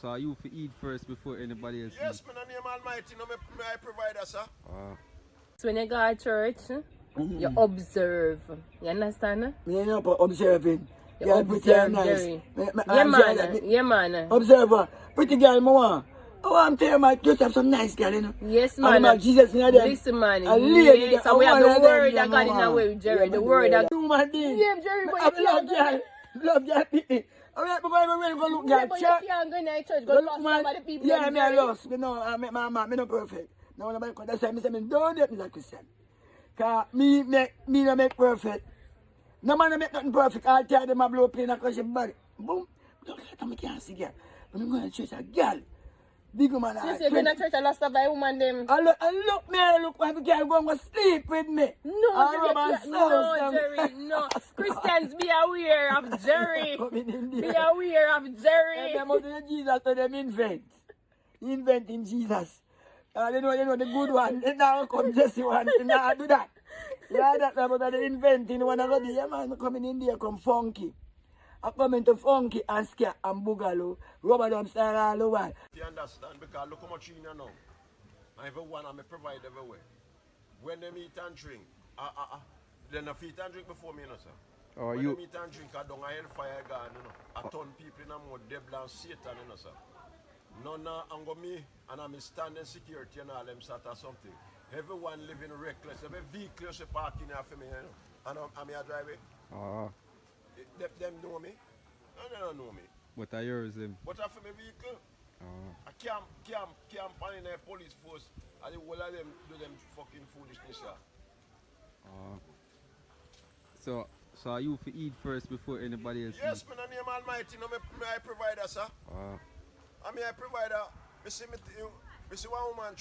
So you for eat first before anybody else Yes, eat? man, the name Almighty, no, me I provider, sir. So when you go to church, you observe. You understand? Me no observing. You Girl pretty and observe, nice. Jerry. I Yeah, enjoy man. that. Yeah, man. Observer. Pretty girl, me want. I want to tell you, man, just have some nice girl, you know. Yes, And man. Jesus in them. Listen, man. A lady, Yes, so we have the word that God in our our way, Jerry. The word that... human being. Yeah, Jerry, but I you love can't go girl. Love girl. Alright, because I'm ready for look Yeah, girl. but you can't go in the church. Go Look, lost man. some of the people. Yeah, them, me I Jerry. lost. Me no, me no perfect. No, nobody call. That's why me say me don't date me as a Christian. Cause me no make perfect. No man no make nothing perfect. All time them a blow plane and crush your body. Boom. Look like I can't see girl. But I'm going to church a girl. Big woman. So you say going to church and lost of a woman them. I look me, I look like the girl going to sleep with me. No, Jerry, Jerry, no. Christians, be aware of Jerry. Coming in Be there. aware of Jerry. Them out of Jesus to them invent. Inventing Jesus. They know the good one. They now come Jesse one. They now do that. Yeah, that about the inventing one of the yeah, man coming in there come funky. I come into funky and scare and boogaloo. Rubber them style all the while. You understand? Because look how much you know now. And everyone I provide everywhere. When they meet and drink, then I feed and drink before me, you know, sir. Or When you they meet and drink, I don't hellfire God, you know. I turn people in a more devil and Satan, you know, sir. None of me and I'm standing security and all them sort of something. Everyone living reckless. Every vehicle is parking here for me, you know. And I'm here driving. Them know me. No, they don't know me. but I yours them. But I for my vehicle. I can't pan in the police force and the whole of them do them fucking foolishness. So you for eat first before anybody else Yes, eat? man, the name Almighty, no, me I provider, sir. I mean, I provider. Me see one woman